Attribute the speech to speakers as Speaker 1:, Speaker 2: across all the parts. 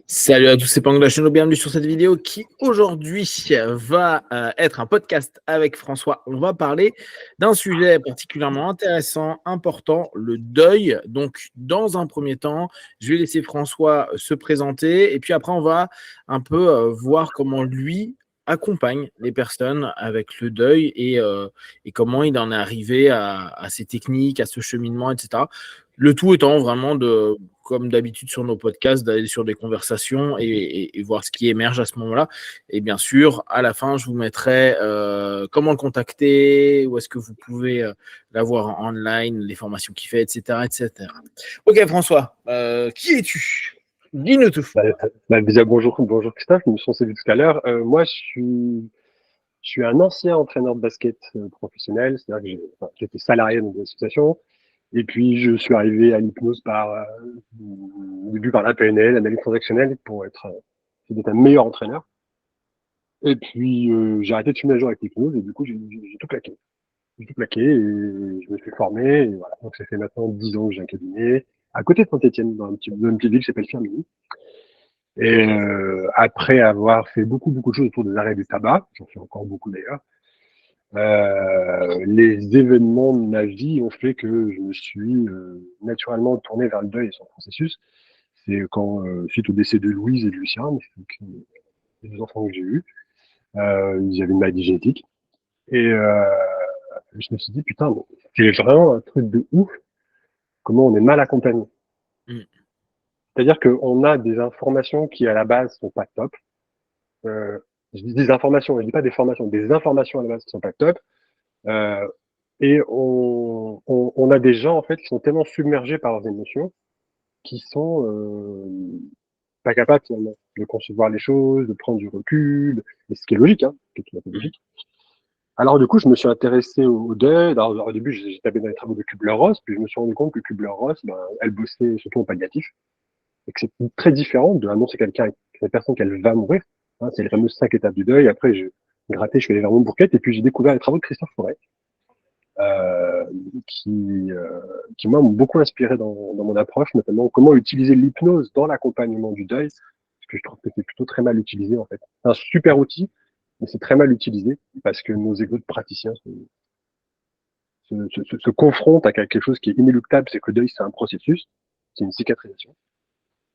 Speaker 1: Salut à tous, c'est Pang de la chaîne, bienvenue sur cette vidéo qui aujourd'hui va être un podcast avec François. On va parler d'un sujet particulièrement intéressant, important, le deuil. Donc dans un premier temps, je vais laisser François se présenter et puis après on va un peu voir comment lui accompagne les personnes avec le deuil et comment il en est arrivé à ces techniques, à ce cheminement, etc. Le tout étant vraiment de, comme d'habitude sur nos podcasts, d'aller sur des conversations et voir ce qui émerge à ce moment-là. Et bien sûr, à la fin, je vous mettrai comment le contacter, où est-ce que vous pouvez l'avoir en online, les formations qu'il fait, etc., etc. Ok, François, qui es-tu? Dis-nous tout.
Speaker 2: Déjà, bonjour Christophe, nous sommes vus tout à l'heure. Moi, je suis un ancien entraîneur de basket professionnel, c'est-à-dire que j'étais salarié dans une association, et puis je suis arrivé à l'hypnose au début par la PNL, l'analyse transactionnelle, pour être un meilleur entraîneur. Et puis j'ai arrêté de fumer un jour avec l'hypnose, et du coup j'ai tout plaqué. J'ai tout plaqué, et je me suis formé, et voilà. Donc ça fait maintenant 10 ans que j'ai un cabinet, à côté de Saint-Etienne, dans une petite ville qui s'appelle Firminy. Et après avoir fait beaucoup de choses autour des arrêts du tabac, j'en fais encore beaucoup d'ailleurs, les événements de ma vie ont fait que je me suis naturellement tourné vers le deuil et son processus. C'est quand, suite au décès de Louise et de Lucien, les deux enfants que j'ai eus, ils avaient une maladie génétique. Et je me suis dit, putain, c'est vraiment un truc de ouf, comment on est mal accompagné.
Speaker 1: Mm.
Speaker 2: C'est-à-dire qu'on a des informations qui, à la base, sont pas top. Euh, je dis des informations, je dis pas des formations, des informations à la base qui sont pas top. Euh, et on a des gens en fait qui sont tellement submergés par leurs émotions qui sont pas capables finalement de concevoir les choses, de prendre du recul, et ce qui est logique, hein, ce qui est tout à fait logique. Alors du coup, je me suis intéressé au deuil. Alors, au début, j'ai tapé dans les travaux de Kubler-Ross, puis je me suis rendu compte que Kubler-Ross, ben, elle bossait surtout en palliatif, et que c'est très différent de annoncer quelqu'un, la personne qu'elle va mourir. Hein, c'est les fameuses 5 étapes du deuil. Après, je grattais, je suis allé vers mon bourquette, et puis j'ai découvert les travaux de Christophe Forêt, euh, qui, euh, qui moi m'ont beaucoup inspiré dans mon approche, notamment comment utiliser l'hypnose dans l'accompagnement du deuil, parce que je trouve que c'est plutôt très mal utilisé en fait. C'est un super outil, mais c'est très mal utilisé parce que nos égos de praticiens se confrontent à quelque chose qui est inéluctable, c'est que le deuil c'est un processus, c'est une cicatrisation,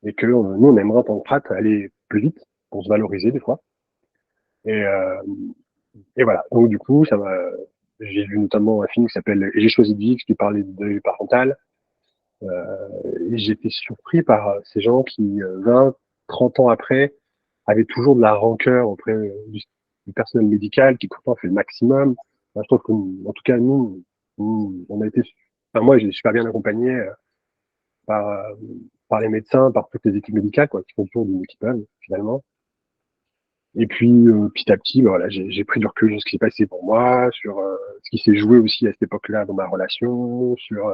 Speaker 2: et que nous on aimerait en tant que prat aller plus vite pour se valoriser des fois. Et, euh, et voilà. Donc du coup, j'ai vu notamment un film qui s'appelle Et j'ai choisi de vivre, qui parlait de deuil parental. Et j'étais surpris par ces gens qui, 20, 30 ans après, avaient toujours de la rancœur auprès du personnel médical, qui pourtant fait le maximum. Enfin, je trouve que, en tout cas, on a été, enfin, moi, j'ai super bien accompagné par, euh, par les médecins, par toutes les équipes médicales, quoi, qui font toujours du mieux qu'ils peuvent, finalement. Et puis, petit à petit, ben, voilà, j'ai pris du recul sur ce qui s'est passé pour moi, sur ce qui s'est joué aussi à cette époque-là dans ma relation, sur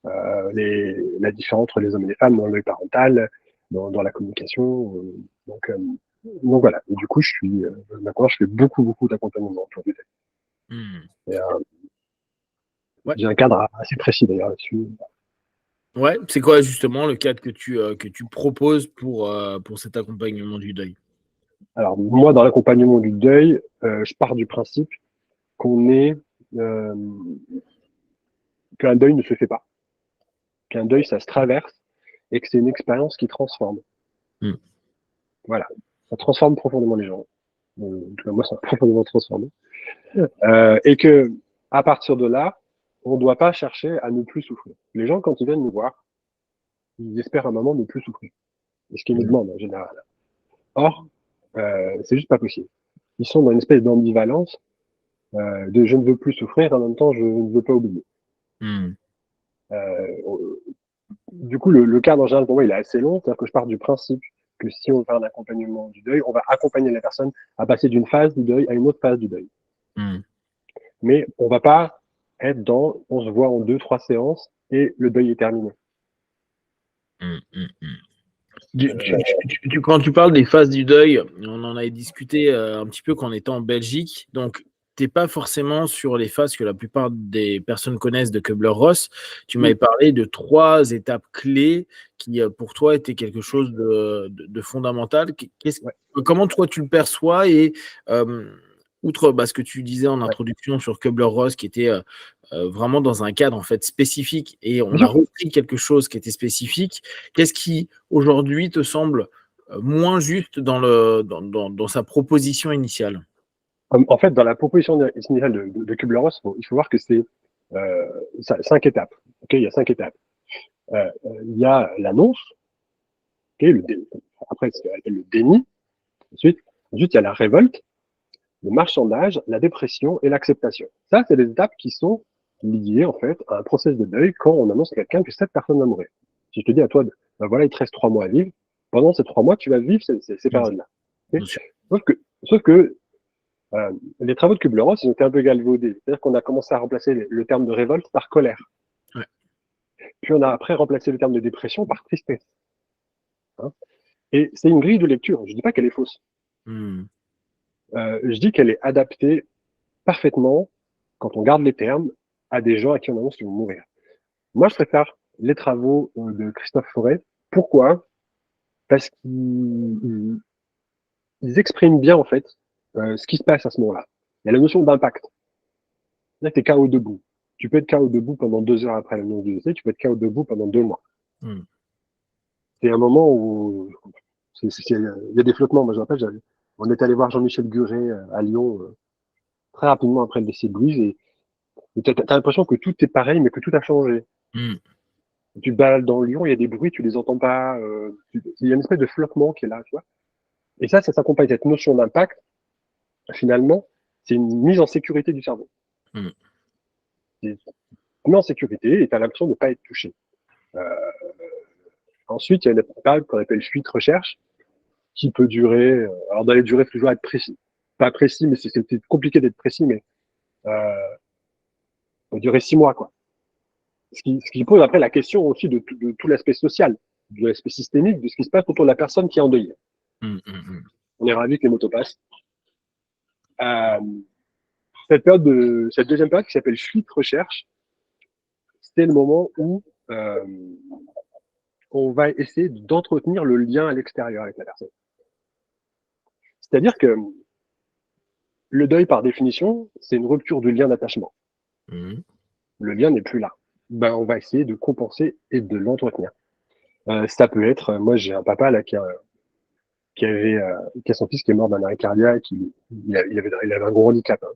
Speaker 2: la différence entre les hommes et les femmes dans le parental, dans la communication. Donc voilà. Et du coup, maintenant, je fais beaucoup d'accompagnement autour du texte.
Speaker 1: Mm.
Speaker 2: Et,
Speaker 1: Ouais.
Speaker 2: j'ai un cadre assez précis d'ailleurs là-dessus.
Speaker 1: Ouais, c'est quoi justement le cadre que tu proposes pour cet accompagnement du deuil?
Speaker 2: Alors moi, dans l'accompagnement du deuil, je pars du principe qu'on est euh, qu'un deuil ne se fait pas, qu'un deuil ça se traverse et que c'est une expérience qui transforme.
Speaker 1: Mm.
Speaker 2: Voilà, ça transforme profondément les gens. En tout cas, moi, ça m'a profondément transformé. Et que à partir de là, on ne doit pas chercher à ne plus souffrir. Les gens, quand ils viennent nous voir, ils espèrent à un moment ne plus souffrir. C'est ce qu'ils nous
Speaker 1: Mm.
Speaker 2: demandent en général. Or, c'est juste pas possible. Ils sont dans une espèce d'ambivalence de je ne veux plus souffrir, en même temps je ne veux pas oublier.
Speaker 1: Mm.
Speaker 2: Euh, du coup, le cadre en général pour moi il est assez long, c'est-à-dire que je pars du principe que si on fait un accompagnement du deuil, on va accompagner la personne à passer d'une phase du deuil à une autre phase du deuil.
Speaker 1: Mm.
Speaker 2: Mais on va pas être dans on se voit en 2, 3 séances et le deuil est terminé.
Speaker 1: Mm. Mm. Quand tu parles des phases du deuil, on en avait discuté un petit peu quand on était en Belgique. Donc, t'es pas forcément sur les phases que la plupart des personnes connaissent de Kubler-Ross. Tu
Speaker 2: Mm.
Speaker 1: m'avais parlé de 3 étapes clés qui, pour toi, étaient quelque chose de fondamental.
Speaker 2: Ouais,
Speaker 1: Comment toi tu le perçois et outre ce que tu disais en
Speaker 2: ouais.
Speaker 1: introduction sur Kubler-Ross qui était vraiment dans un cadre en fait spécifique et on
Speaker 2: Bien
Speaker 1: a
Speaker 2: sûr.
Speaker 1: repris quelque chose qui était spécifique, qu'est-ce qui aujourd'hui te semble moins juste dans sa proposition initiale?
Speaker 2: En fait, dans la proposition initiale de Kubler-Ross, il faut voir que c'est 5 étapes. Ok, il y a 5 étapes. Il y a l'annonce, ok, après ce qu'elle appelle le déni. Ensuite, ensuite, il y a la révolte, le marchandage, la dépression et l'acceptation. Ça, c'est des étapes qui sont liées en fait à un process de deuil quand on annonce à quelqu'un que cette personne va mourir. Si je te dis à toi, ben voilà, il te reste 3 mois à vivre, pendant ces 3 mois, tu vas vivre ces
Speaker 1: Mmh,
Speaker 2: périodes-là. Okay.
Speaker 1: bien sûr.
Speaker 2: Sauf que les travaux de Kubler-Ross, ils ont été un peu galvaudés. C'est-à-dire qu'on a commencé à remplacer le terme de révolte par colère.
Speaker 1: Ouais.
Speaker 2: Puis on a après remplacé le terme de dépression par tristesse. Hein. Et c'est une grille de lecture. Je ne dis pas qu'elle est fausse.
Speaker 1: Mmh.
Speaker 2: Je dis qu'elle est adaptée parfaitement, quand on garde les termes, à des gens à qui on annonce qu'ils vont mourir. Moi, je préfère les travaux de Christophe Forêt. Pourquoi? Parce qu'ils expriment bien, en fait, ce qui se passe à ce moment-là. Il y a la notion d'impact. C'est-à-dire que tu es KO debout. Tu peux être KO debout pendant 2 heures après l'annonce du décès, tu peux être KO debout pendant 2 mois.
Speaker 1: Mmh.
Speaker 2: C'est un moment où il y a des flottements. Moi, je me rappelle, on est allé voir Jean-Michel Guret à Lyon très rapidement après le décès de Louise et t'as l'impression que tout est pareil, mais que tout a changé.
Speaker 1: Mmh.
Speaker 2: Tu te balades dans Lyon, il y a des bruits, tu les entends pas. Il y a une espèce de flottement qui est là, tu vois. Et ça s'accompagne cette notion d'impact. Finalement, c'est une mise en sécurité du cerveau.
Speaker 1: Mmh.
Speaker 2: Tu mets en sécurité et tu as l'impression de ne pas être touché. Euh, Ensuite, il y a une étape qu'on appelle fuite recherche qui peut durer. Alors, dans les durées, il faut toujours être précis. Pas précis, mais c'est compliqué d'être précis, mais euh, ça peut durer 6 mois, quoi. Ce qui pose après la question aussi de tout l'aspect social, de l'aspect systémique, de ce qui se passe autour de la personne qui est endeuillée.
Speaker 1: Mmh. Mmh.
Speaker 2: On est ravis que les motos passent. Euh, cette deuxième période qui s'appelle fuite recherche, c'était le moment où euh, on va essayer d'entretenir le lien à l'extérieur avec la personne. C'est-à-dire que le deuil, par définition, c'est une rupture du lien d'attachement.
Speaker 1: Mmh.
Speaker 2: Le lien n'est plus là. Ben, on va essayer de compenser et de l'entretenir. Ça peut être, moi j'ai un papa là qui a son fils qui est mort d'un arrêt cardiaque, il avait un gros handicap. Hein.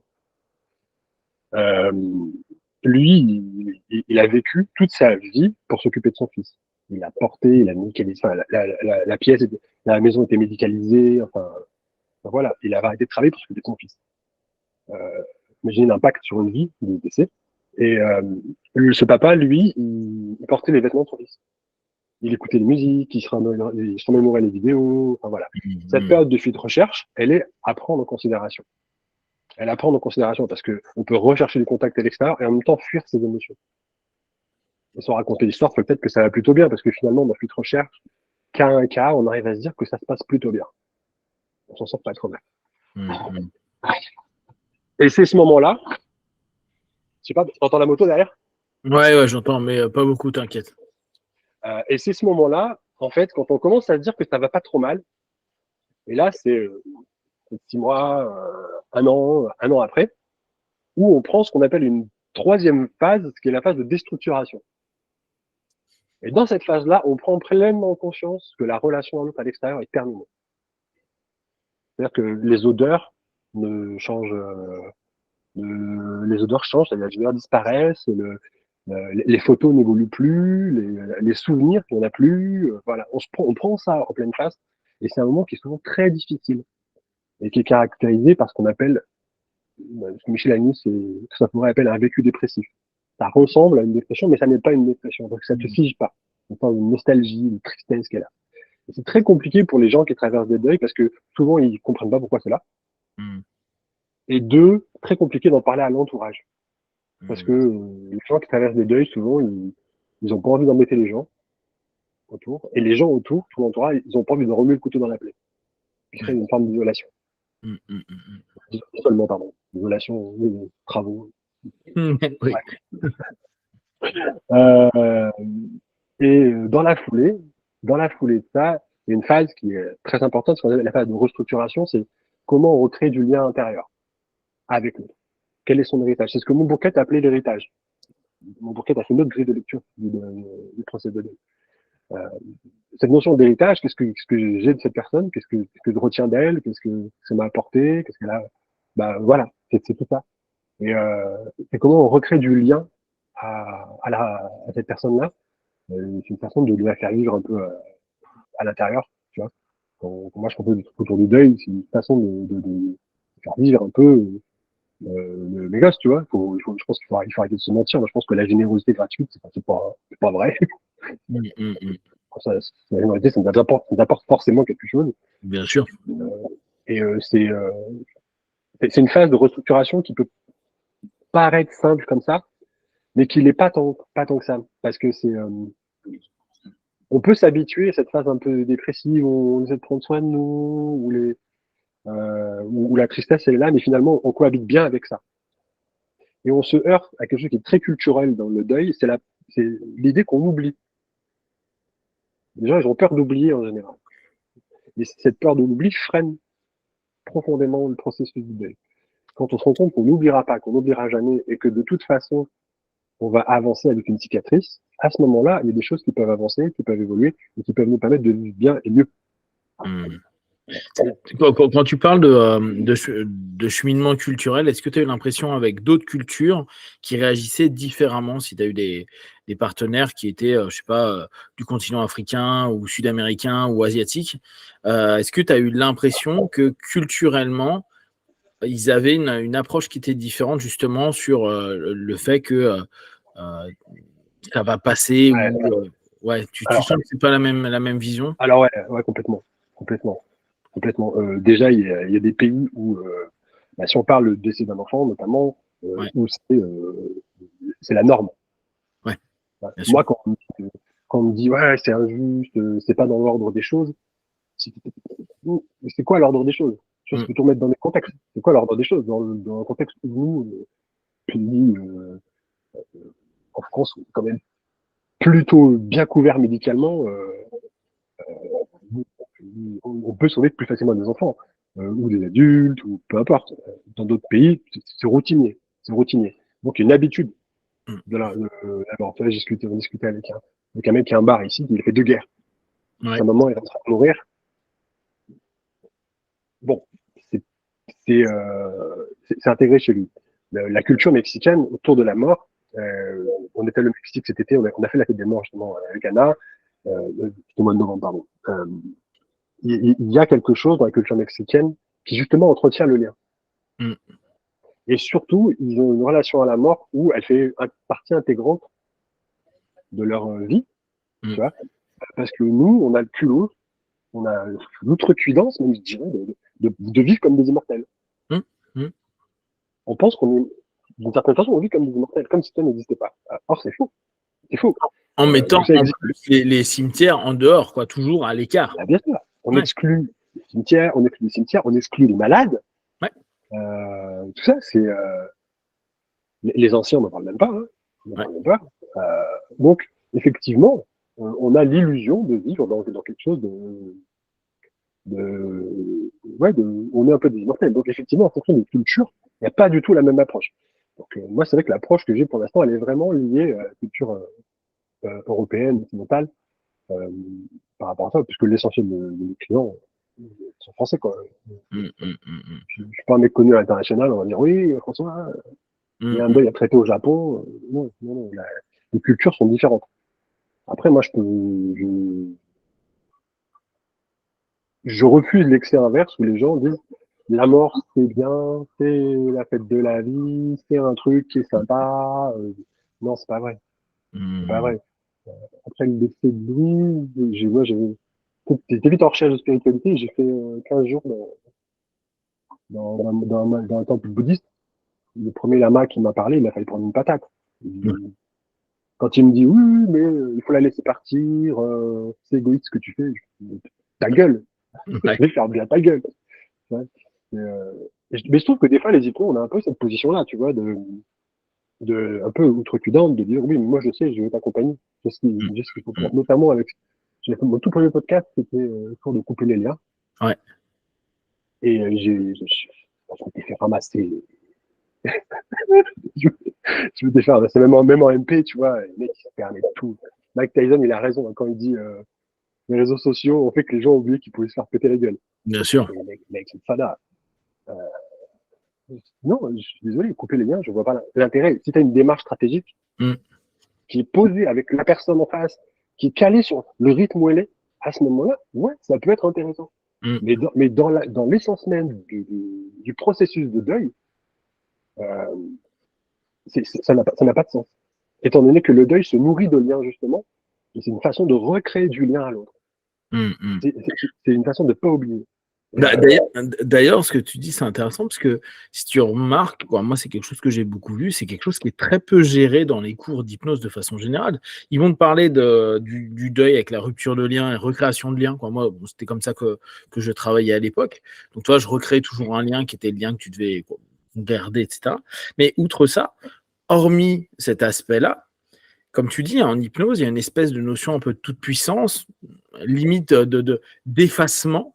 Speaker 2: Euh, Lui, il a vécu toute sa vie pour s'occuper de son fils. Il a porté, il a médicalisé, enfin, la pièce, la maison était médicalisée, enfin, voilà, il avait arrêté de travailler pour s'occuper de son fils. Imaginez l'impact sur une vie, du décès. Et ce papa, lui, il portait les vêtements de son fils. Il écoutait les musiques, il se remémorait les vidéos, enfin voilà. Cette
Speaker 1: Mmh.
Speaker 2: période de fuite recherche, elle est à prendre en considération. Elle est à prendre en considération parce que on peut rechercher du contact à l'extérieur et en même temps fuir ses émotions. Et sans raconter l'histoire, peut-être que ça va plutôt bien parce que finalement, dans fuite recherche, cas un cas, on arrive à se dire que ça se passe plutôt bien. On s'en sort pas trop mal.
Speaker 1: Mmh. Mmh.
Speaker 2: Et c'est ce moment-là, je sais pas, t'entends la moto derrière?
Speaker 1: Ouais, ouais, j'entends, mais pas beaucoup, t'inquiète.
Speaker 2: Et c'est ce moment-là, en fait, quand on commence à se dire que ça va pas trop mal, et là, c'est 6 mois, un an après, où on prend ce qu'on appelle une troisième phase, qui est la phase de déstructuration. Et dans cette phase-là, on prend pleinement conscience que la relation à l'autre à l'extérieur est terminée. C'est-à-dire que les odeurs ne changent, les odeurs changent, c'est-à-dire les odeurs disparaissent, les photos n'évoluent plus, les souvenirs, il n'y en a plus. Voilà, on prend ça en pleine face, et c'est un moment qui est souvent très difficile et qui est caractérisé par ce qu'on appelle, ce que Michel Agnès et ça pourrait appeler un vécu dépressif. Ça ressemble à une dépression, mais ça n'est pas une dépression, donc ça ne te
Speaker 1: Mmh.
Speaker 2: fige pas. On parle d'une nostalgie, une tristesse qu'elle a. Et c'est très compliqué pour les gens qui traversent des deuils parce que souvent ils comprennent pas pourquoi c'est là.
Speaker 1: Mmh.
Speaker 2: Et deux, très compliqué d'en parler à l'entourage. Parce que
Speaker 1: Mmh.
Speaker 2: les gens qui traversent des deuils, souvent, ils ont pas envie d'embêter les gens autour. Et les gens autour, tout l'entourage, ils ont pas envie de remuer le couteau dans la plaie. Ils créent
Speaker 1: Ouais.
Speaker 2: une forme d'isolation.
Speaker 1: Mmh. Mmh. Mmh.
Speaker 2: Seulement, pardon. des relations, des travaux.
Speaker 1: Oui.
Speaker 2: Euh, et dans la foulée de ça, il y a une phase qui est très importante, ce qu'on appelle la phase de restructuration, c'est comment on recrée du lien intérieur avec l'autre. Quel est son héritage? C'est ce que mon Bourquet a appelé l'héritage. Mon Bourquet a fait une autre grille de lecture du procès de deuil. Euh, cette notion d'héritage, qu'est-ce que j'ai de cette personne, qu'est-ce que je retiens d'elle, qu'est-ce que ça m'a apporté, qu'est-ce qu'elle a, bah voilà, c'est tout ça. Et c'est comment on recrée du lien à cette personne-là. C'est une façon de la faire vivre un peu à l'intérieur, tu vois. Quand moi je propose des trucs autour du deuil, c'est une façon de faire vivre un peu mes gosses, tu vois. Je pense qu'il faut arrêter de se mentir. Moi, je pense que la générosité gratuite, c'est pas vrai. Ça, la générosité, ça nous apporte forcément quelque chose.
Speaker 1: Bien sûr.
Speaker 2: Et c'est une phase de restructuration qui peut paraître simple comme ça, mais qui n'est pas tant que ça. Parce que on peut s'habituer à cette phase un peu dépressive où on essaie de prendre soin de nous, où la tristesse elle est là, mais finalement, on cohabite bien avec ça. Et on se heurte à quelque chose qui est très culturel dans le deuil, c'est l'idée qu'on oublie. Les gens, ils ont peur d'oublier en général. Et cette peur de l'oubli freine profondément le processus du deuil. Quand on se rend compte qu'on n'oubliera pas, qu'on n'oubliera jamais, et que de toute façon, on va avancer avec une cicatrice, à ce moment-là, il y a des choses qui peuvent avancer, qui peuvent évoluer, et qui peuvent nous permettre de vivre bien et mieux.
Speaker 1: Quand tu parles de cheminement culturel, est-ce que tu as eu l'impression avec d'autres cultures qui réagissaient différemment si tu as eu des partenaires qui étaient, je sais pas, du continent africain ou sud-américain ou asiatique, est-ce que tu as eu l'impression que culturellement, ils avaient une approche qui était différente justement sur le fait que ça va passer
Speaker 2: Ouais.
Speaker 1: ou ouais, tu
Speaker 2: Alors,
Speaker 1: sens que c'est pas la même vision?
Speaker 2: alors ouais, complètement. Déjà, il y a des pays où, bah, si on parle de décès d'un enfant, notamment,
Speaker 1: Ouais,
Speaker 2: où c'est la norme.
Speaker 1: ouais, bien sûr.
Speaker 2: Moi, quand on me dit ouais, c'est injuste, c'est pas dans l'ordre des choses, c'est quoi l'ordre des choses? Tu vois, ça peut tout remettre dans des contextes. C'est quoi l'ordre des choses dans un contexte où nous, pays en France, on est quand même plutôt bien couvert médicalement, on peut sauver plus facilement des enfants ou des adultes ou peu importe. Dans d'autres pays, c'est routinier, c'est routinier. Donc il y a une habitude de la mort. On discutait avec un mec qui a un bar ici, il a fait 2 guerres.
Speaker 1: Ouais.
Speaker 2: Sa maman est en train de mourir. Bon, c'est intégré chez lui. La culture mexicaine autour de la mort, on était au Mexique cet été, on a fait la fête des morts justement avec Anna, au mois de novembre, pardon. Il y a quelque chose dans la culture mexicaine qui justement entretient le lien.
Speaker 1: Mm.
Speaker 2: Et surtout, ils ont une relation à la mort où elle fait partie intégrante de leur vie, tu vois, parce que nous, on a le culot, on a l'outrecuidance, même je dirais, de vivre comme des immortels.
Speaker 1: Mm. Mm.
Speaker 2: On pense qu'on est, d'une certaine façon, on vit comme des immortels, comme si ça n'existait pas. Or, c'est faux. C'est faux.
Speaker 1: En mettant
Speaker 2: Ça
Speaker 1: en
Speaker 2: existe.
Speaker 1: plus les cimetières en dehors, quoi, toujours à l'écart.
Speaker 2: Bien sûr. On
Speaker 1: Ouais.
Speaker 2: exclut les cimetières, on exclut les malades.
Speaker 1: Ouais.
Speaker 2: Tout ça, c'est les anciens, on n'en parle même pas. Hein. On n'en
Speaker 1: Ouais.
Speaker 2: parle même pas. Donc, effectivement, on a l'illusion de vivre dans quelque chose on est un peu des immortels. Donc, effectivement, en fonction des cultures, il n'y a pas du tout la même approche. Donc, moi, c'est vrai que l'approche que j'ai pour l'instant, elle est vraiment liée à la culture européenne, occidentale, euh, par rapport à ça, puisque l'essentiel de mes clients sont français, quoi. Je suis pas un mec connu à l'international, on va dire oui, François, il y a un deuil à traiter au Japon. Non, les cultures sont différentes. Après, moi, je refuse l'excès inverse où les gens disent la mort c'est bien, c'est la fête de la vie, c'est un truc qui est sympa. Non, c'est pas vrai. C'est pas vrai. Après le décès de Louis, j'étais vite en recherche de spiritualité. J'ai fait 15 jours dans un temple bouddhiste. Le premier lama qui m'a parlé, il a failli prendre une patate. Quand il me dit oui, mais il faut la laisser partir, c'est égoïste ce que tu fais, ta gueule, je vais faire bien ta gueule. Ouais. Mais je trouve que des fois, les hypnos, on a un peu cette position-là, tu vois, de un peu outrecuidante, de dire oui, mais moi je sais, je vais t'accompagner.
Speaker 1: Mm.
Speaker 2: J'ai ce qu'il faut faire. Notamment avec, j'ai fait mon tout premier podcast, c'était sur de couper les liens.
Speaker 1: Ouais.
Speaker 2: Et je m'étais fait ramasser. je, je m'étais fait ramasser, même en MP, tu vois, les mecs, ils se permettent tout. Mike Tyson, il a raison hein, quand il dit les réseaux sociaux ont fait que les gens ont oublié qu'ils pouvaient se faire péter la gueule.
Speaker 1: Bien sûr.
Speaker 2: Et les mecs, c'est fada. Euh, non, je suis désolé, couper les liens, je vois pas l'intérêt. Si tu as une démarche stratégique
Speaker 1: Mm.
Speaker 2: qui est posée avec la personne en face, qui est calée sur le rythme où elle est, à ce moment-là, ouais, ça peut être intéressant.
Speaker 1: Mm.
Speaker 2: Mais dans l'essence même du processus de deuil, euh, ça n'a pas de sens. Étant donné que le deuil se nourrit de liens, justement, et c'est une façon de recréer du lien à l'autre.
Speaker 1: Mm. Mm.
Speaker 2: C'est une façon de ne pas oublier.
Speaker 1: D'ailleurs, ce que tu dis, c'est intéressant parce que si tu remarques, moi, c'est quelque chose que j'ai beaucoup vu, c'est quelque chose qui est très peu géré dans les cours d'hypnose de façon générale. Ils vont te parler du deuil avec la rupture de lien et recréation de lien. Moi, c'était comme ça que je travaillais à l'époque. Donc, toi, je recréais toujours un lien qui était le lien que tu devais garder, etc. Mais outre ça, hormis cet aspect-là, comme tu dis, en hypnose, il y a une espèce de notion un peu de toute puissance, limite d'effacement.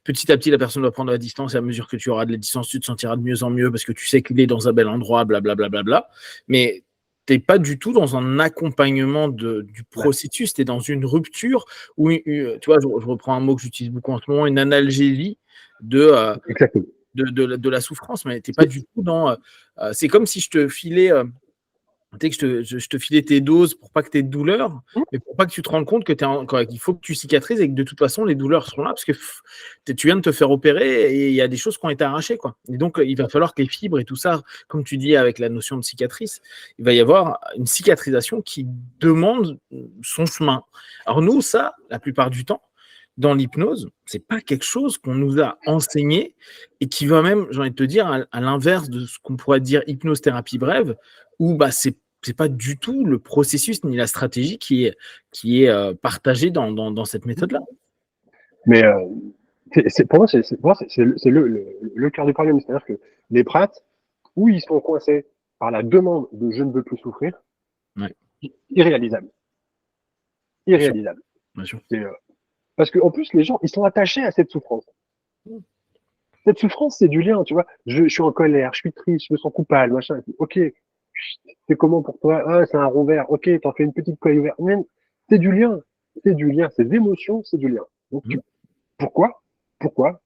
Speaker 1: Petit à petit, la personne va prendre la distance et à mesure que tu auras de la distance, tu te sentiras de mieux en mieux parce que tu sais qu'il est dans un bel endroit, blablabla. Bla, bla, bla. Mais tu n'es pas du tout dans un accompagnement du processus, tu es dans une rupture où, tu vois, je reprends un mot que j'utilise beaucoup en ce moment, une analgésie
Speaker 2: Exactement.
Speaker 1: de la souffrance, mais tu n'es pas du tout dans. C'est comme si je te filais. Tu sais que je te filais tes doses pour pas que tu aies de douleur, mais pour pas que tu te rendes compte qu'il faut que tu cicatrises et que de toute façon, les douleurs seront là parce que tu viens de te faire opérer et il y a des choses qui ont été arrachées. Et donc, il va falloir que les fibres et tout ça, comme tu dis avec la notion de cicatrice, il va y avoir une cicatrisation qui demande son chemin. Alors nous, ça, la plupart du temps, dans l'hypnose, c'est pas quelque chose qu'on nous a enseigné et qui va même, j'ai envie de te dire, à l'inverse de ce qu'on pourrait dire hypnose-thérapie brève, où c'est pas du tout le processus ni la stratégie qui est partagée dans cette méthode-là.
Speaker 2: Mais pour moi, c'est le cœur du problème. C'est-à-dire que les prates, où ils sont coincés par la demande de je ne veux plus souffrir,
Speaker 1: Ouais.
Speaker 2: irréalisable. Irréalisable.
Speaker 1: Bien sûr.
Speaker 2: Parce qu'en plus, les gens, ils sont attachés à cette souffrance. Cette souffrance, c'est du lien, tu vois. Je suis en colère, je suis triste, je me sens coupable, machin. Ok, c'est comment pour toi? Ah, c'est un rond vert. Ok, t'en fais une petite coille verte. C'est du lien. C'est du lien. C'est des émotions, c'est du lien. Donc, pourquoi? Pourquoi?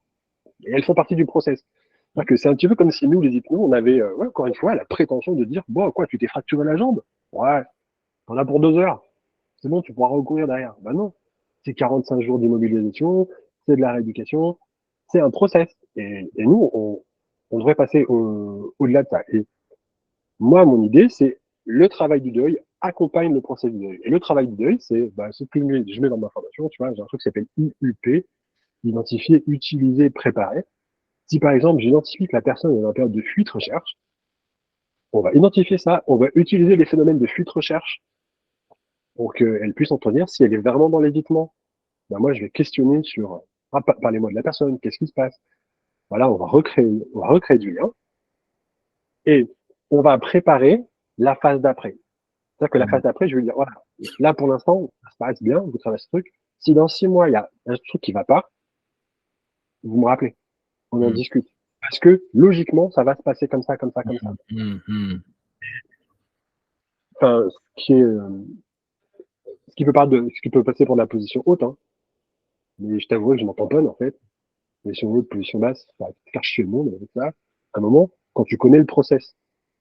Speaker 2: Et elles font partie du process. C'est un petit peu comme si nous, les hypnos, on avait, encore une fois, la prétention de dire, bon, quoi, tu t'es fracturé la jambe? Ouais, t'en as pour 2 heures. C'est bon, tu pourras recourir derrière. Ben non. C'est 45 jours d'immobilisation, c'est de la rééducation, c'est un process. Et nous, on devrait passer au-delà de ça. Et moi, mon idée, c'est le travail du deuil accompagne le process du deuil. Et le travail du deuil, c'est ce que je mets dans ma formation, tu vois, j'ai un truc qui s'appelle IUP, identifier, utiliser, préparer. Si par exemple, j'identifie que la personne est dans une période de fuite-recherche, on va identifier ça, on va utiliser les phénomènes de fuite-recherche pour qu'elle puisse en tenir. Si elle est vraiment dans l'évitement, moi, je vais questionner sur, parlez-moi de la personne, qu'est-ce qui se passe? Voilà, on va recréer du lien et on va préparer la phase d'après. C'est-à-dire que la phase d'après, je vais dire, voilà, là, pour l'instant, ça se passe bien, vous travaillez ce truc. Si dans 6 mois, il y a un truc qui va pas, vous me rappelez. On en discute. Parce que, logiquement, ça va se passer comme ça, comme ça, comme ça. Enfin, ce qui peut passer pour la position haute, hein. Mais je t'avoue que je m'en tamponne, en fait. Position haute, position basse, ça va faire chier le monde avec ça. À un moment, quand tu connais le process,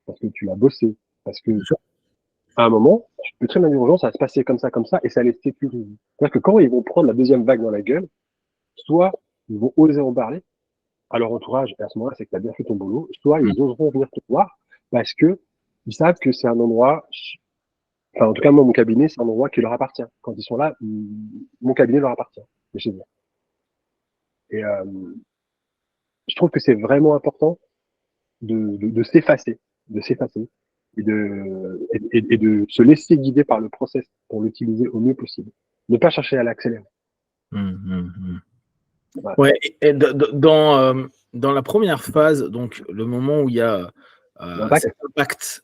Speaker 2: parce que tu l'as bossé, parce que, à un moment, tu peux très bien dire aux gens, ça va se passer comme ça, et ça les sécurise. C'est-à-dire que quand ils vont prendre la deuxième vague dans la gueule, soit ils vont oser en parler à leur entourage, et à ce moment-là, c'est que tu as bien fait ton boulot, soit ils oseront venir te voir, parce que ils savent que c'est un endroit, enfin, en tout cas, moi, mon cabinet, c'est un endroit qui leur appartient. Quand ils sont là, mon cabinet leur appartient. C'est chez eux. Et je trouve que c'est vraiment important de s'effacer, et de se laisser guider par le process pour l'utiliser au mieux possible. Ne pas chercher à l'accélérer.
Speaker 1: Ouais, et dans la première phase, donc le moment où il y a cet impact,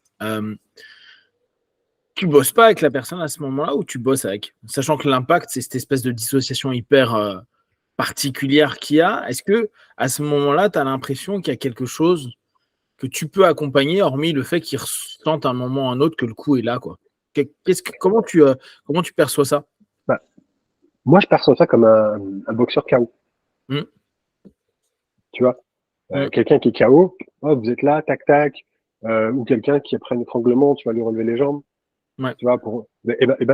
Speaker 1: tu bosses pas avec la personne à ce moment-là ou tu bosses avec? Sachant que l'impact, c'est cette espèce de dissociation hyper particulière qu'il y a. Est-ce que à ce moment-là, tu as l'impression qu'il y a quelque chose que tu peux accompagner, hormis le fait qu'ils ressentent à un moment ou à un autre que le coup est là, quoi? Comment tu perçois ça?
Speaker 2: Bah, moi, je perçois ça comme un boxeur KO.
Speaker 1: Mmh.
Speaker 2: Tu vois,
Speaker 1: Mmh.
Speaker 2: quelqu'un qui est KO, oh, vous êtes là, tac tac, ou quelqu'un qui après un étranglement, tu vas lui relever les jambes,
Speaker 1: Ouais.
Speaker 2: tu vois,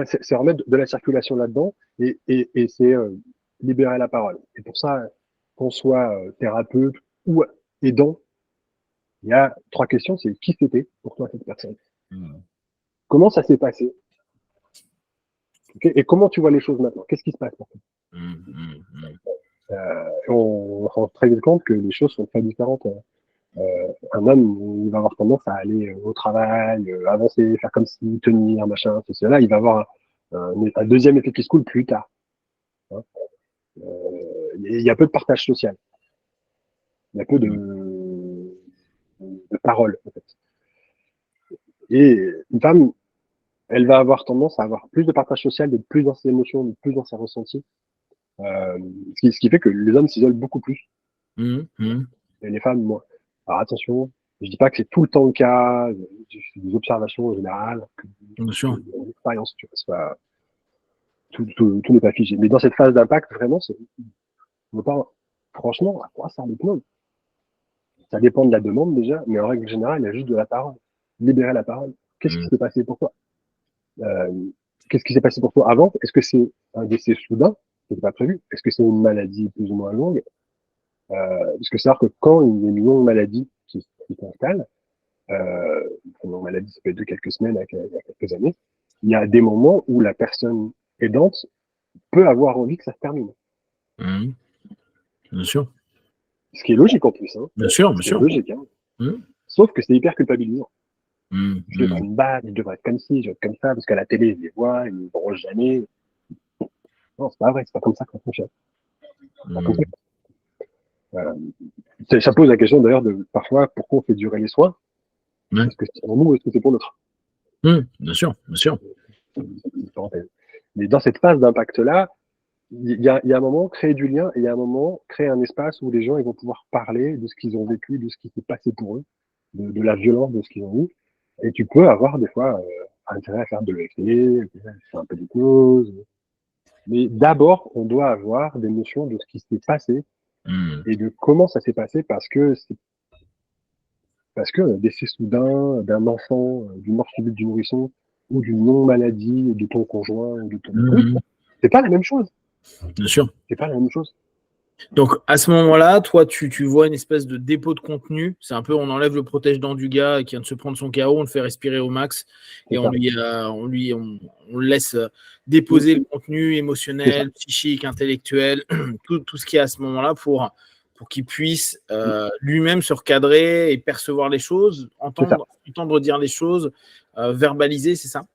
Speaker 2: c'est remettre de la circulation là-dedans et c'est libérer la parole. Et pour ça, qu'on soit thérapeute ou aidant, il y a 3 questions. C'est qui c'était pour toi cette personne?
Speaker 1: Mmh.
Speaker 2: Comment ça s'est passé? Okay, et comment tu vois les choses maintenant? Qu'est-ce qui se passe maintenant? On se rend très vite compte que les choses sont très différentes. Un homme, il va avoir tendance à aller au travail, avancer, faire comme si, tenir, machin, ceci, cela. Il va avoir un deuxième effet qui se coule plus tard. Hein. Il y a peu de partage social. Il y a peu de parole, en fait. Et une femme, elle va avoir tendance à avoir plus de partage social, d'être plus dans ses émotions, d'être plus dans ses ressentis. Ce qui fait que les hommes s'isolent beaucoup plus. Et les femmes, moins. Alors attention, je dis pas que c'est tout le temps le cas, c'est des observations en général,
Speaker 1: Bien sûr.
Speaker 2: une expérience, tu vois, c'est pas, tout n'est pas figé. Mais dans cette phase d'impact, vraiment, on veut pas, franchement, à quoi ça dépend? Ça dépend de la demande déjà, mais en règle générale, il y a juste de la parole. Libérer la parole. Qu'est-ce qui s'est passé pour toi? Euh, Qu'est-ce qui s'est passé pour toi avant? Est-ce que c'est un décès soudain qui n'était pas prévu? Est-ce que c'est une maladie plus ou moins longue? Parce que savoir que quand il y a une longue maladie qui s'installe, une longue maladie, ça peut être de quelques semaines à quelques années, il y a des moments où la personne aidante peut avoir envie que ça se termine.
Speaker 1: Bien sûr.
Speaker 2: Ce qui est logique en plus. Hein.
Speaker 1: Bien sûr, bien
Speaker 2: Ce qui est
Speaker 1: sûr.
Speaker 2: logique. Hein. Sauf que c'est hyper culpabilisant.
Speaker 1: Mmh.
Speaker 2: Je devrais me battre, je devrais être comme ci, je devrais être comme ça, parce qu'à la télé, je les vois, ils ne me verront jamais. Non, c'est pas vrai, c'est pas comme ça qu'on fonctionne. Pas comme ça. Ça pose la question d'ailleurs de parfois pourquoi on fait durer les soins.
Speaker 1: Ouais.
Speaker 2: Est-ce que c'est pour nous ou est-ce que c'est pour l'autre?
Speaker 1: Bien sûr, bien sûr.
Speaker 2: Mais dans cette phase d'impact-là, il y a un moment, créer du lien, et il y a un moment, créer un espace où les gens ils vont pouvoir parler de ce qu'ils ont vécu, de ce qui s'est passé pour eux, de la violence de ce qu'ils ont eu. Et tu peux avoir des fois intérêt à faire de l'EFT, faire un peu d'hypnose. Mais d'abord, on doit avoir des notions de ce qui s'est passé et de comment ça s'est passé parce que décès soudain d'un enfant, d'une mort subite du nourrisson ou d'une non-maladie de ton conjoint ou de ton époux, c'est pas la même chose.
Speaker 1: Bien sûr.
Speaker 2: C'est pas la même chose.
Speaker 1: Donc, à ce moment-là, toi, tu vois une espèce de dépôt de contenu. C'est un peu, on enlève le protège-dents du gars qui vient de se prendre son KO, on le fait respirer au max et on le laisse déposer le contenu émotionnel, psychique, intellectuel, tout ce qu'il y a à ce moment-là pour qu'il puisse lui-même se recadrer et percevoir les choses, entendre dire les choses, verbaliser, c'est ça?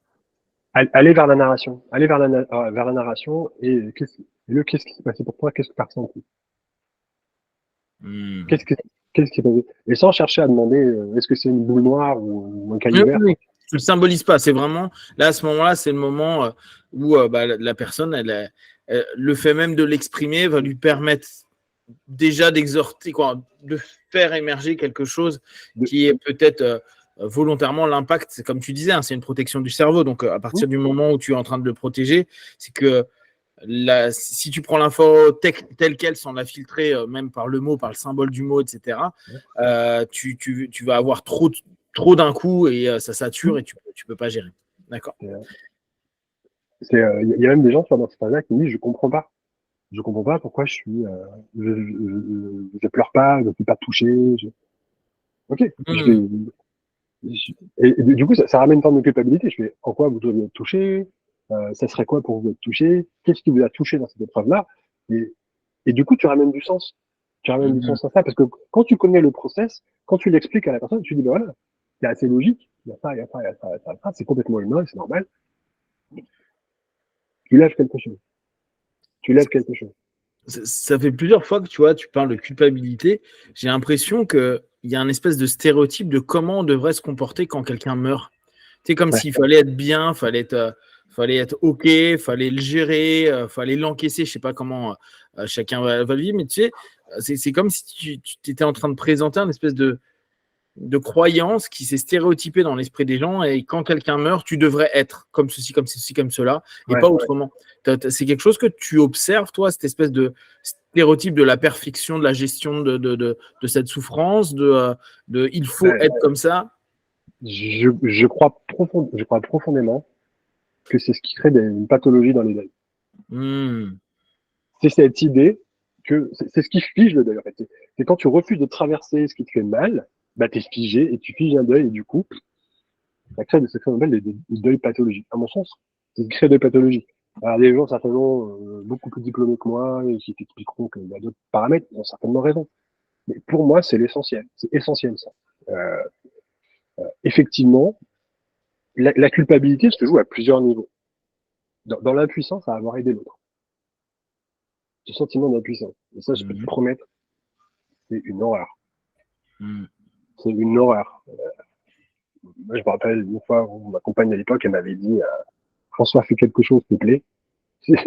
Speaker 2: Aller vers la narration. Aller vers la narration et qu'est-ce qui s'est passé pour toi? Qu'est-ce que tu as ressenti? Qu'est-ce qui s'est passé? Et sans chercher à demander est-ce que c'est une boule noire ou un caillou vert.
Speaker 1: Oui. Tu ne le symbolises pas. C'est vraiment, là, à ce moment-là, c'est le moment où la personne, le fait même de l'exprimer va lui permettre déjà d'exhorter, de faire émerger quelque chose qui est peut-être volontairement l'impact. C'est comme tu disais, hein, c'est une protection du cerveau. Donc, à partir du moment où tu es en train de le protéger, c'est que si tu prends l'info telle qu'elle sans la filtrer, même par le mot, par le symbole du mot, etc., tu vas avoir trop d'un coup et ça sature et tu peux pas gérer. D'accord.
Speaker 2: Il y a même des gens dans cette phase-là qui me disent je comprends pas. Je comprends pas pourquoi je pleure pas, je ne suis pas touché. Ok. Et du coup, ça ramène une forme de culpabilité. Je fais en quoi vous devriez être touché? Ça serait quoi pour vous être touché? Qu'est-ce qui vous a touché dans cette épreuve-là? Et du coup, tu ramènes du sens. Tu ramènes du sens à ça parce que quand tu connais le process, quand tu l'expliques à la personne, tu dis ben voilà, c'est assez logique. Il y a ça, il y a ça, il y a ça, il y a ça. C'est complètement humain, c'est normal. Tu lèves quelque chose. Tu lèves quelque chose.
Speaker 1: ça fait plusieurs fois que tu vois, tu parles de culpabilité. J'ai l'impression qu'il y a un espèce de stéréotype de comment on devrait se comporter quand quelqu'un meurt. C'est comme
Speaker 2: Ouais.
Speaker 1: s'il fallait être bien, fallait être OK, fallait le gérer, fallait l'encaisser. Je sais pas comment chacun va le vivre, mais tu sais, c'est comme si tu étais en train de présenter un espèce de croyance qui s'est stéréotypée dans l'esprit des gens, et quand quelqu'un meurt, tu devrais être comme ceci, comme ceci, comme cela, et
Speaker 2: Ouais.
Speaker 1: pas autrement. C'est quelque chose que tu observes, toi, cette espèce de stéréotype de la perfection, de la gestion de cette souffrance, il faut
Speaker 2: Ouais.
Speaker 1: être comme ça.
Speaker 2: Je crois profondément que c'est ce qui crée une pathologie dans les deuils. C'est cette idée que c'est ce qui fige le deuil, en fait. C'est quand tu refuses de traverser ce qui te fait mal, bah t'es figé et tu figes un deuil, et du coup, ça crée ce qu'on appelle des deuils pathologiques. À mon sens, c'est ce qui crée des pathologies. Alors, des gens certainement beaucoup plus diplômés que moi et qui t'expliqueront qu'il y a d'autres paramètres, ils ont certainement raison. Mais pour moi, c'est l'essentiel. C'est essentiel, ça. Effectivement, la culpabilité se joue à plusieurs niveaux. Dans l'impuissance à avoir aidé l'autre. Ce sentiment d'impuissance. Et ça, je peux te promettre, c'est une horreur. C'est une horreur. Moi, je me rappelle une fois où ma compagne à l'époque, elle m'avait dit François, fais quelque chose, s'il te plaît. C'est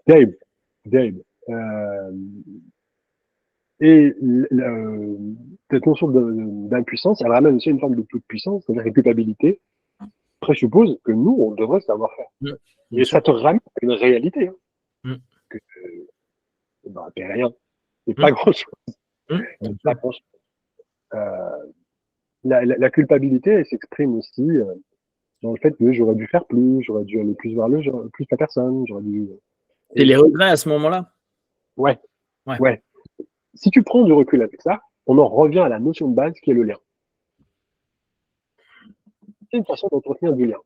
Speaker 2: terrible. Terrible. Et cette notion d'impuissance, elle ramène aussi une forme de toute puissance, c'est-à-dire une culpabilité, présuppose que nous, on devrait savoir faire. Et ça te ramène à une réalité. Hein, que bah, t'es rien. C'est pas grand-chose. C'est pas grand-chose. La culpabilité, elle s'exprime aussi dans le fait que j'aurais dû faire plus, j'aurais dû aller plus vers plus la personne, j'aurais dû.
Speaker 1: Et les regrets à ce moment-là.
Speaker 2: Ouais. Si tu prends du recul avec ça, on en revient à la notion de base qui est le lien. C'est une façon d'entretenir du lien.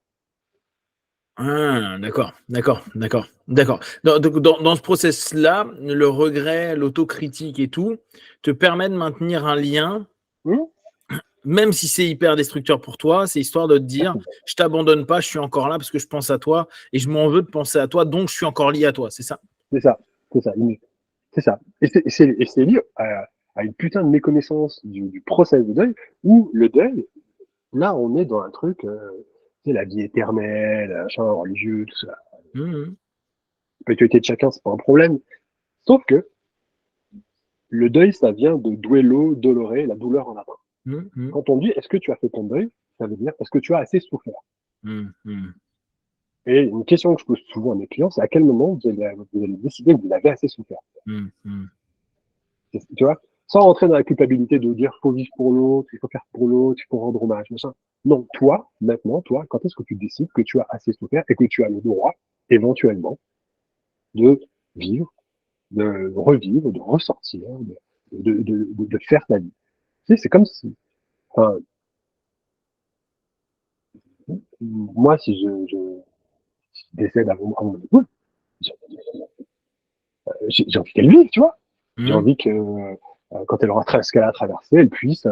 Speaker 1: Ah, d'accord. Dans ce process-là, le regret, l'autocritique et tout, te permet de maintenir un lien, même si c'est hyper destructeur pour toi, c'est histoire de te dire, je t'abandonne pas, je suis encore là parce que je pense à toi et je m'en veux de penser à toi, donc je suis encore lié à toi, c'est ça?
Speaker 2: C'est ça. Et c'est lié à une putain de méconnaissance du process de deuil, où le deuil, là, on est dans un truc, c'est la vie éternelle, machin, religieux, tout ça. Spiritualité de chacun, c'est pas un problème. Sauf que le deuil, ça vient de duello, doloré, la douleur en latin. Quand on dit est-ce que tu as fait ton deuil, ça veut dire est-ce que tu as assez souffert. Et une question que je pose souvent à mes clients, c'est à quel moment vous allez décider que vous avez assez souffert. Tu vois, sans rentrer dans la culpabilité de dire faut vivre pour l'autre, il faut faire pour l'autre, il faut rendre hommage, machin. Non, toi, maintenant, quand est-ce que tu décides que tu as assez souffert et que tu as le droit, éventuellement, de vivre, de revivre, de ressortir, de faire ta vie. Tu sais, c'est comme si, enfin, moi, si je décède avant mon épouse, j'ai envie qu'elle vive, tu vois. J'ai envie que, quand elle aura ce qu'elle a traversé, elle puisse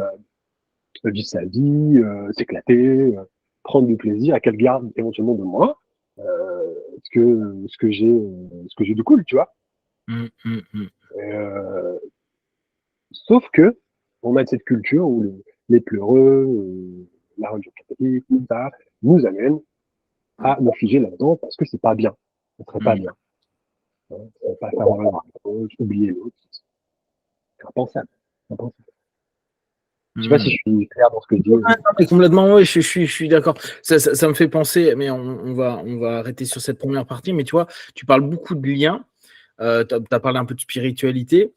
Speaker 2: vivre sa vie, s'éclater, prendre du plaisir, et qu'elle garde éventuellement de moi ce que j'ai de cool, tu vois. Sauf que on a cette culture où les pleureux, la religion catholique, tout ça, nous amène à nous figer là-dedans parce que c'est pas bien. Ce serait pas bien. Hein, pas faire mal à l'autre, oublier l'autre. C'est impensable. Je sais pas si je suis clair dans ce que je dis.
Speaker 1: Mais complètement, oui, je suis d'accord. Ça me fait penser, mais on va arrêter sur cette première partie, mais tu vois, tu parles beaucoup de liens, tu as parlé un peu de spiritualité,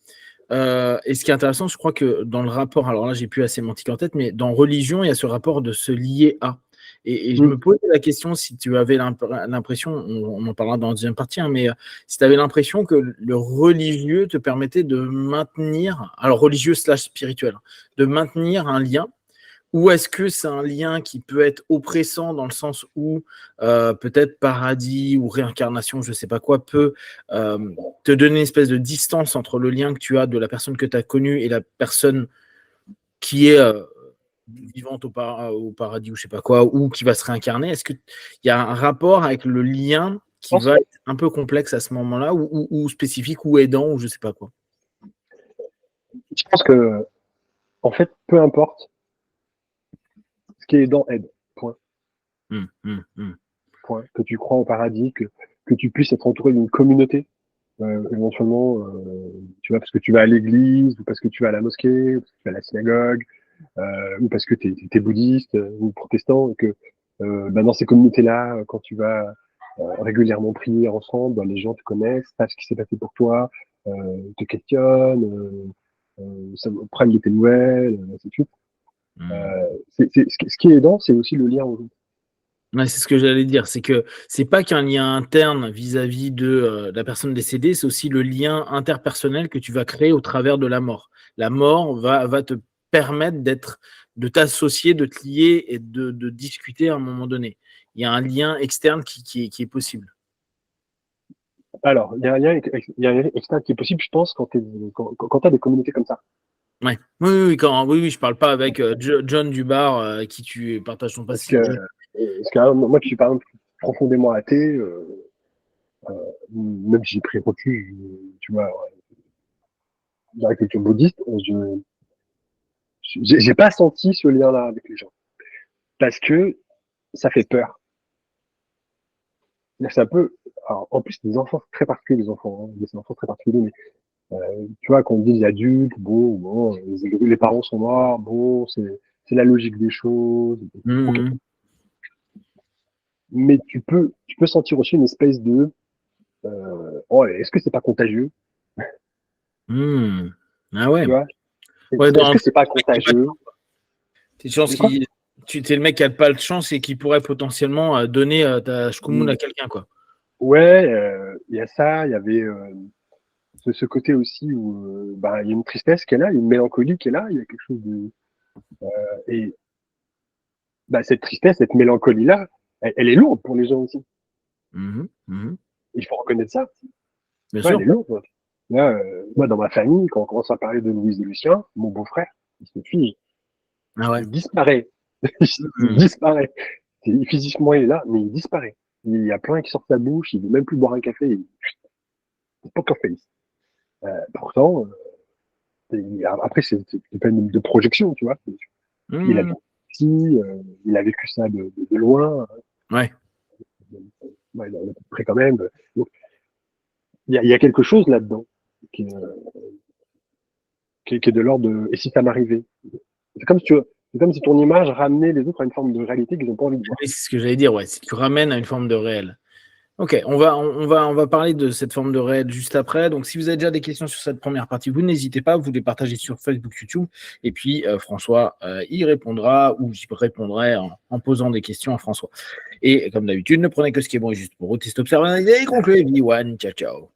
Speaker 1: et ce qui est intéressant, je crois que dans le rapport, alors là, j'ai plus la sémantique en tête, mais dans religion, il y a ce rapport de se lier à. Et je me posais la question si tu avais l'impression, on en parlera dans la deuxième partie, hein, mais si tu avais l'impression que le religieux te permettait de maintenir, alors religieux / spirituel, de maintenir un lien, ou est-ce que c'est un lien qui peut être oppressant dans le sens où peut-être paradis ou réincarnation, je ne sais pas quoi, peut te donner une espèce de distance entre le lien que tu as de la personne que tu as connue et la personne qui est vivante au paradis ou je sais pas quoi, ou qui va se réincarner. Est-ce qu'il y a un rapport avec le lien qui va être un peu complexe à ce moment-là, ou spécifique, ou aidant, ou je sais pas quoi.
Speaker 2: Je pense que, en fait, peu importe, ce qui est aidant aide. Point. Point. Que tu crois au paradis, que tu puisses être entouré d'une communauté, éventuellement, tu vois, parce que tu vas à l'église, ou parce que tu vas à la mosquée, ou parce que tu vas à la synagogue, ou parce que tu es bouddhiste ou protestant, et que dans ces communautés-là, quand tu vas régulièrement prier ensemble, les gens te connaissent, savent ce qui s'est passé pour toi, te questionnent, prennent de tes nouvelles, ainsi de suite. Ce qui est aidant, c'est aussi le lien aux autres.
Speaker 1: Ouais, c'est ce que j'allais dire, c'est que c'est pas qu'un lien interne vis-à-vis de la personne décédée, c'est aussi le lien interpersonnel que tu vas créer au travers de la mort. La mort va te permettre de t'associer, de te lier et de discuter à un moment donné. Il y a un lien externe qui est possible.
Speaker 2: Alors, il y a un lien externe qui est possible, je pense, quand tu as des communautés comme ça.
Speaker 1: Ouais. Oui, je parle pas avec John du bar qui tu partages ton
Speaker 2: Parce
Speaker 1: passif.
Speaker 2: que moi, qui suis par exemple profondément athée, même si j'ai pris refuge, tu vois, dans la culture bouddhiste, j'ai pas senti ce lien-là avec les gens. Parce que ça fait peur. C'est un peu, alors, en plus, des enfants, c'est très particulier, les enfants, hein, des enfants très particuliers, mais tu vois, quand on dit les adultes, bon, les parents sont morts, bon, c'est la logique des choses. Ok. Mais tu peux sentir aussi une espèce de, oh, est-ce que c'est pas contagieux?
Speaker 1: Ah ouais.
Speaker 2: Tu vois?
Speaker 1: Ouais,
Speaker 2: Est-ce que c'est pas contagieux?
Speaker 1: T'es es le mec qui a pas de chance et qui pourrait potentiellement donner ta shkumun à quelqu'un, quoi.
Speaker 2: Ouais, il y a ça, il y avait ce côté aussi où il y a une tristesse qui est là, il y a une mélancolie qui est là, il y a quelque chose de et cette tristesse, cette mélancolie là, elle est lourde pour les gens aussi. Il faut reconnaître ça.
Speaker 1: Bien
Speaker 2: Ouais,
Speaker 1: sûr.
Speaker 2: elle est lourde. Là, moi, dans ma famille, quand on commence à parler de Louise et Lucien, mon beau-frère, il se fige,
Speaker 1: Ah ouais.
Speaker 2: il disparaît, il disparaît. Physiquement, il est là, mais il disparaît. Il y a plein qui sortent sa bouche, il veut même plus boire un café, il poker face. Pourtant, après, c'est pas une de projection, tu vois. Il a vu petit, il a vécu ça de loin.
Speaker 1: Ouais.
Speaker 2: Ouais, il a à peu près quand même. Donc, il y a quelque chose là-dedans qui, est de l'ordre de. Et si ça m'arrivait? C'est comme si ton image ramenait les autres à une forme de réalité qu'ils n'ont pas envie de voir.
Speaker 1: C'est ce que j'allais dire, ouais. Si tu ramènes à une forme de réel. Ok, on va parler de cette forme de réel juste après. Donc, si vous avez déjà des questions sur cette première partie, vous n'hésitez pas, vous les partagez sur Facebook, YouTube. Et puis, François y répondra ou j'y répondrai en posant des questions à François. Et comme d'habitude, ne prenez que ce qui est bon et juste pour vous. Test observer et concluez. Ciao, ciao.